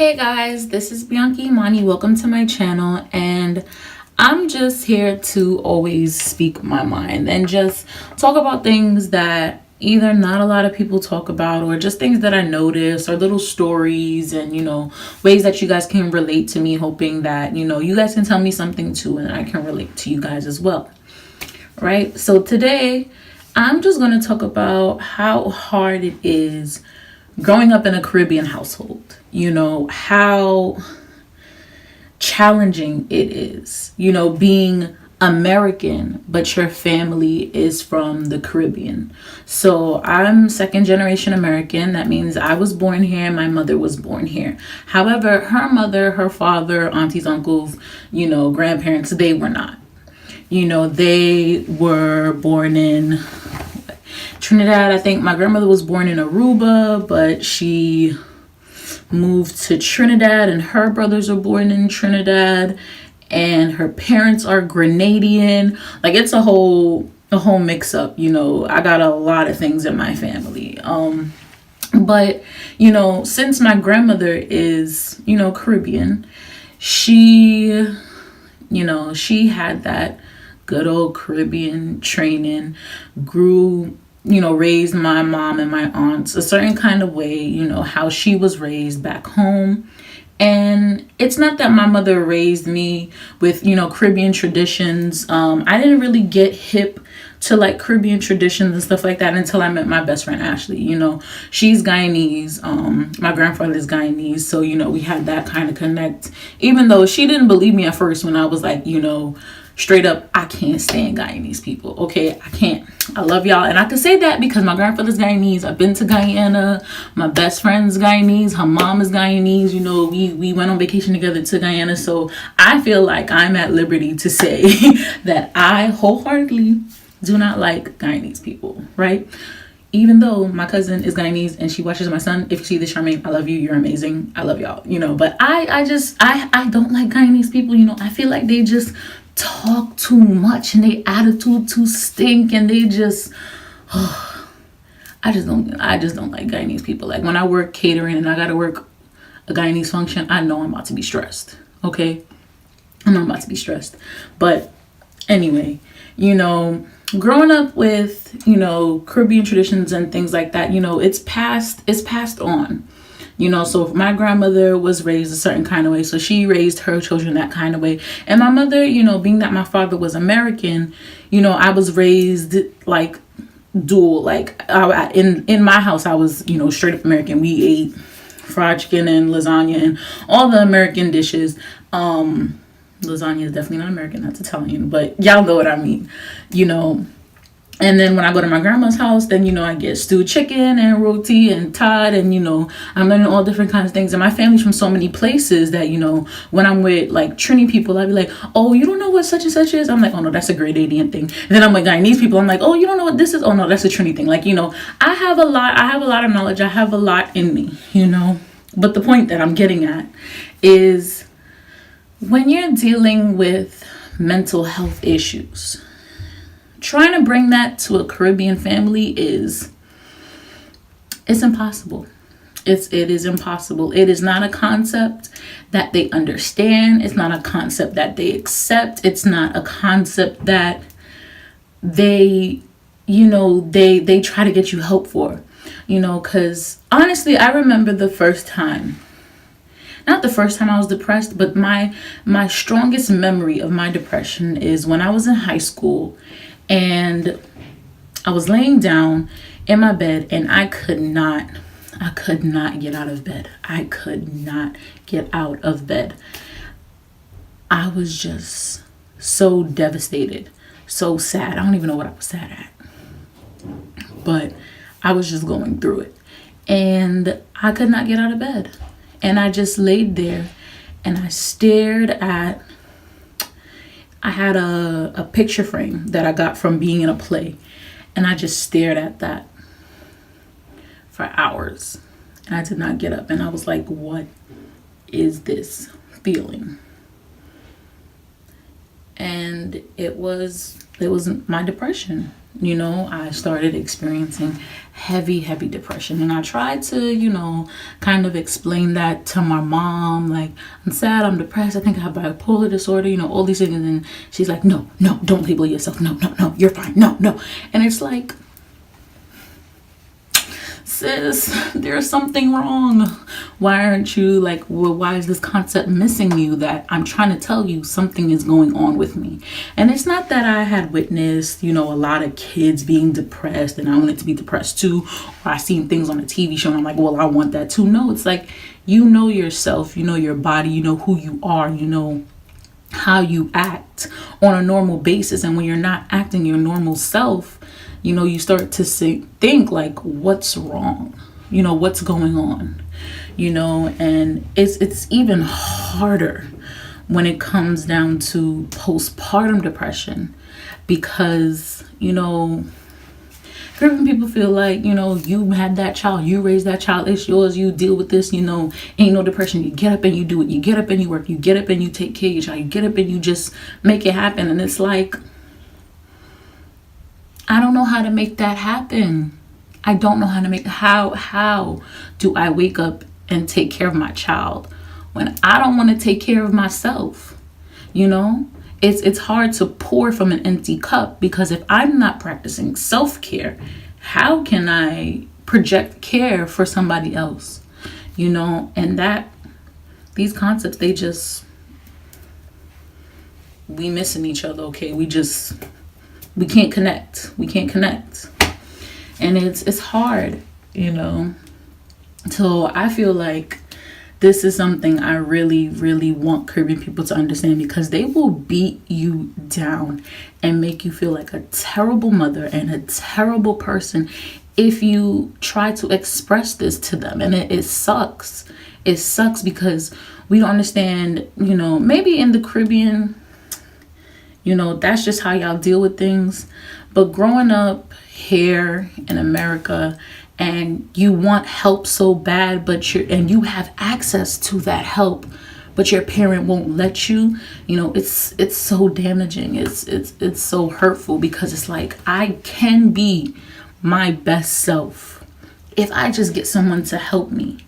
Hey guys, this is Bianca Imani. Welcome to my channel, and I'm just here to always speak my mind and just talk about things that either not a lot of people talk about, or just things that I notice, or little stories, and ways that you guys can relate to me, hoping that you guys can tell me something too and I can relate to you guys as well. Right? So today I'm just going to talk about how hard it is growing up in a Caribbean household. How challenging it is, being American, but your family is from the Caribbean. So I'm second generation American. That means I was born here. My mother was born here. However, her mother, her father, aunties, uncles, grandparents, they were not. They were born in Trinidad. I think my grandmother was born in Aruba, but she moved to Trinidad, and her brothers are born in Trinidad, and her parents are Grenadian. Like, it's a whole mix up. I got a lot of things in my family. But since my grandmother is Caribbean, she had that good old Caribbean training, grew raised my mom and my aunts a certain kind of way, how she was raised back home. And it's not that my mother raised me with, Caribbean traditions. I didn't really get hip to like Caribbean traditions and stuff like that until I met my best friend Ashley. She's Guyanese. My grandfather's Guyanese. So, we had that kind of connect, even though she didn't believe me at first when I was like, straight up, I can't stand Guyanese people. Okay, I can't. I love y'all. And I can say that because my grandfather's Guyanese. I've been to Guyana. My best friend's Guyanese. Her mom is Guyanese. We went on vacation together to Guyana. So I feel like I'm at liberty to say that I wholeheartedly do not like Guyanese people, right? Even though my cousin is Guyanese and she watches my son. If you see this, Charmaine, I love you. You're amazing. I love y'all. But I don't like Guyanese people. I feel like they just talk too much and they attitude too stink, and they just I just don't like Guyanese people. Like, when I work catering and I gotta work a Guyanese function, I know I'm about to be stressed. Okay, I know I'm about to be stressed. But anyway, growing up with Caribbean traditions and things like that, it's passed on. So my grandmother was raised a certain kind of way, so she raised her children that kind of way. And my mother, being that my father was American, I was raised like dual. Like, in my house, I was, straight up American. We ate fried chicken and lasagna and all the American dishes. Lasagna is definitely not American, that's Italian, but y'all know what I mean. And then when I go to my grandma's house, then, I get stewed chicken and roti and tod, and, I'm learning all different kinds of things. And my family's from so many places that, when I'm with, like, Trini people, I'd be like, oh, you don't know what such and such is? I'm like, oh, no, that's a Grenadian thing. And then I'm with Guyanese people. I'm like, oh, you don't know what this is? Oh, no, that's a Trini thing. Like, I have a lot of knowledge. I have a lot in me, But the point that I'm getting at is, when you're dealing with mental health issues, trying to bring that to a Caribbean family it's impossible. It is impossible. It is not a concept that they understand. It's not a concept that they accept. It's not a concept that they try to get you help for, because honestly, I remember the first time. Not the first time I was depressed, but my strongest memory of my depression is when I was in high school. And I was laying down in my bed, and I could not get out of bed. I could not get out of bed. I was just so devastated, so sad. I don't even know what I was sad at, but I was just going through it. And I could not get out of bed. And I just laid there, and I stared at, I had a picture frame that I got from being in a play, and I just stared at that for hours, and I did not get up. And I was like, what is this feeling? And it was my depression. I started experiencing heavy depression. And I tried to, kind of explain that to my mom. Like, I'm sad, I'm depressed, I think I have bipolar disorder, all these things. And she's like, no, don't label yourself. No, you're fine. No. And it's like, sis, there's something wrong. Why aren't you like, well, why is this concept missing you that I'm trying to tell you something is going on with me? And it's not that I had witnessed, a lot of kids being depressed and I wanted to be depressed too, or I seen things on a TV show and I'm like, well, I want that too. No, it's like, yourself, your body, who you are, how you act on a normal basis. And when you're not acting your normal self, you start to think like, what's wrong? What's going on? And it's even harder when it comes down to postpartum depression because, Caribbean people feel like, you had that child, you raised that child, it's yours, you deal with this, ain't no depression. You get up and you do it. You get up and you work. You get up and you take care of your child. You get up and you just make it happen. And it's like, I don't know how to make that happen. I don't know how to make, how do I wake up and take care of my child when I don't want to take care of myself? It's hard to pour from an empty cup because if I'm not practicing self-care, how can I project care for somebody else? And that these concepts, we missing each other, okay? We can't connect. And it's hard, So I feel like this is something I really, really want Caribbean people to understand because they will beat you down and make you feel like a terrible mother and a terrible person if you try to express this to them. And it sucks. It sucks because we don't understand, maybe in the Caribbean, that's just how y'all deal with things. But growing up here in America and you want help so bad, and you have access to that help, but your parent won't let you, it's so damaging. It's so hurtful because it's like, I can be my best self if I just get someone to help me.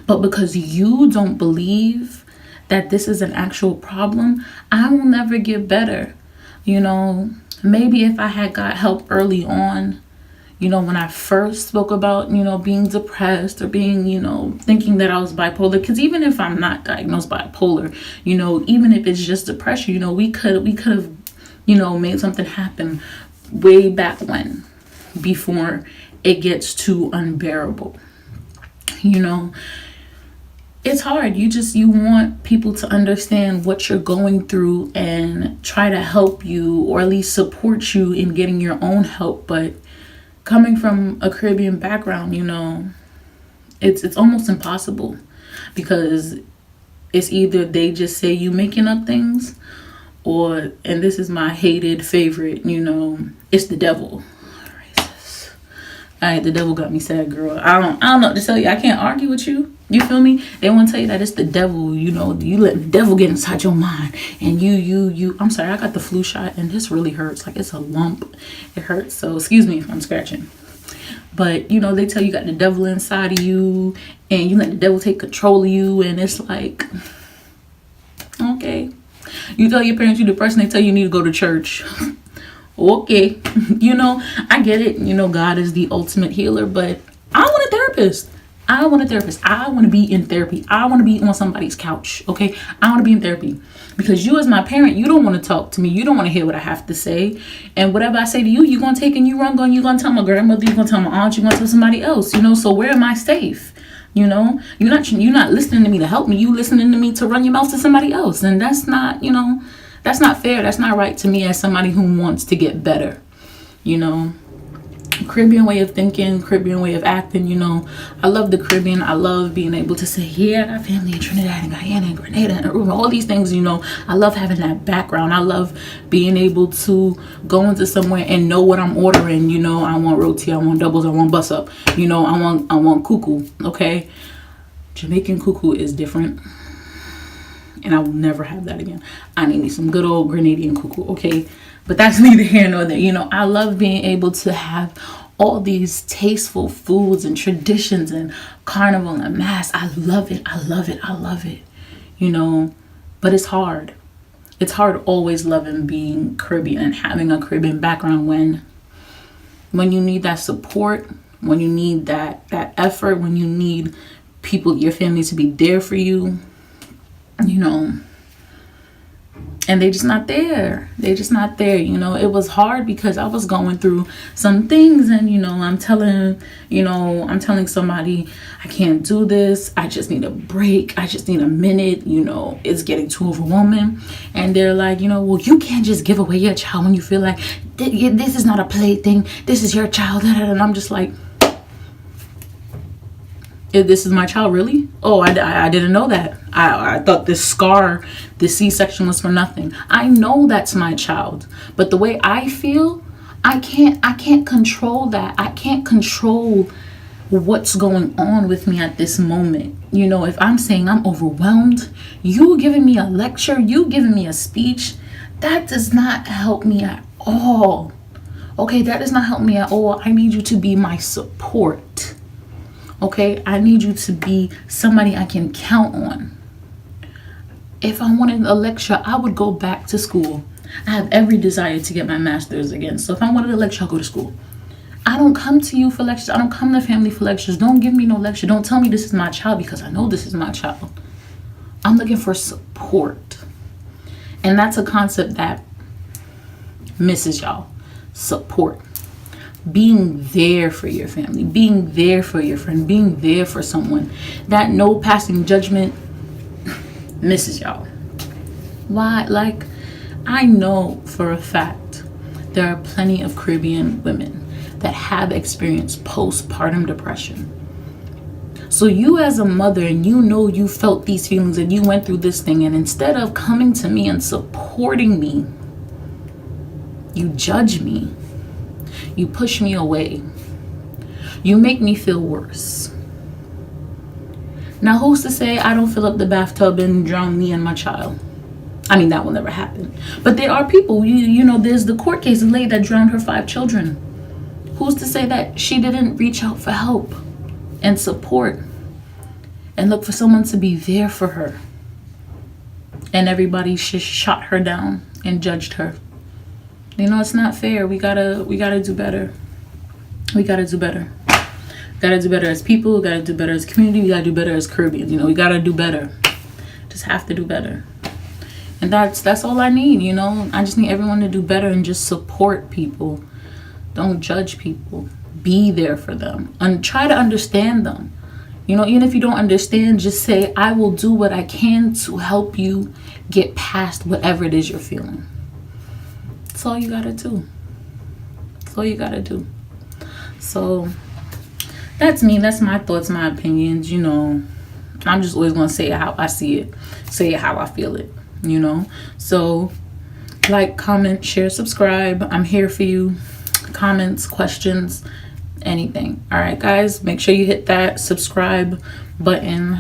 But because you don't believe that this is an actual problem, I will never get better. Maybe if I had got help early on, when I first spoke about, being depressed or being, thinking that I was bipolar, because even if I'm not diagnosed bipolar, even if it's just depression, we could have, made something happen way back when, before it gets too unbearable. It's hard. You want people to understand what you're going through and try to help you or at least support you in getting your own help. But coming from a Caribbean background, it's almost impossible because it's either they just say you making up things or, and this is my hated favorite, it's the devil. Alright, the devil got me sad, girl. I don't know what to tell you. I can't argue with you. You feel me? They want to tell you that it's the devil, you let the devil get inside your mind. And you, I'm sorry, I got the flu shot and this really hurts. Like it's a lump. It hurts. So excuse me if I'm scratching. But, they tell you got the devil inside of you and you let the devil take control of you. And it's like, okay. You tell your parents you're depressed and they tell you need to go to church. Okay, I get it. God is the ultimate healer, but I want a therapist. I want to be in therapy. I want to be on somebody's couch. Okay, I want to be in therapy because you as my parent, you don't want to talk to me. You don't want to hear what I have to say. And whatever I say to you, you're going to take and you run, you're going to tell my grandmother, you're going to tell my aunt, you're going to tell somebody else, so where am I safe? You're not listening to me to help me. You listening to me to run your mouth to somebody else. And that's not, that's not fair. That's not right to me as somebody who wants to get better. Caribbean way of thinking, Caribbean way of acting, I love the Caribbean. I love being able to say, yeah, I got family in Trinidad and Guyana and Grenada and Aruba, all these things, I love having that background. I love being able to go into somewhere and know what I'm ordering. I want roti, I want doubles, I want bus up, I want cuckoo. Okay. Jamaican cuckoo is different. And I will never have that again. I need me some good old Grenadian cuckoo, okay? But that's neither here nor there. You know, I love being able to have all these tasteful foods and traditions and carnival and mass. I love it. I love it. I love it. You know, but it's hard. It's hard always loving being Caribbean and having a Caribbean background when you need that support, when you need that effort, when you need people, your family to be there for you, you know, and they just not there. They just not there. You know, it was hard because I was going through some things, and, you know, I'm telling somebody, I can't do this. I just need a break. I just need a minute. You know, it's getting too overwhelming. And they're like, you know, well, you can't just give away your child when you feel like this is not a plaything. This is your child. And I'm just like, if this is my child, really? Oh, I didn't know that. I thought this C-section was for nothing. I know that's my child, but the way I feel, I can't control that. I can't control what's going on with me at this moment. You know, if I'm saying I'm overwhelmed, you giving me a lecture, you giving me a speech, that does not help me at all. Okay, that does not help me at all. I need you to be my support. Okay, I need you to be somebody I can count on. If I wanted a lecture, I would go back to school. I have every desire to get my master's again. So if I wanted a lecture, I'll go to school. I don't come to you for lectures. I don't come to family for lectures. Don't give me no lecture. Don't tell me this is my child, because I know this is my child. I'm looking for support. And that's a concept that misses y'all. Support. Being there for your family, being there for your friend, being there for someone. That no passing judgment misses y'all. Why? Like, I know for a fact there are plenty of Caribbean women that have experienced postpartum depression. So you as a mother, and you know you felt these feelings and you went through this thing, and instead of coming to me and supporting me, you judge me. You push me away. You make me feel worse. Now, who's to say I don't fill up the bathtub and drown me and my child? I mean, that will never happen. But there are people, you know, there's the court case, a lady that drowned her 5 children. Who's to say that she didn't reach out for help and support and look for someone to be there for her? And everybody just shot her down and judged her. You know, it's not fair. We gotta do better. We gotta do better. Gotta do better as people. We gotta do better as a community. We gotta do better as Caribbeans. You know, we gotta do better. Just have to do better. And that's all I need. You know, I just need everyone to do better and just support people. Don't judge people. Be there for them and try to understand them. You know, even if you don't understand, just say, I will do what I can to help you get past whatever it is you're feeling. That's all you gotta do. That's all you gotta do. So that's me. That's my thoughts, my opinions. You know, I'm just always gonna say how I see it, say it how I feel it. You know, so like, comment, share, subscribe. I'm here for you. Comments, questions, anything. All right, guys, make sure you hit that subscribe button.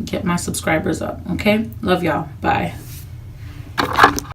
Get my subscribers up. Okay, love y'all. Bye.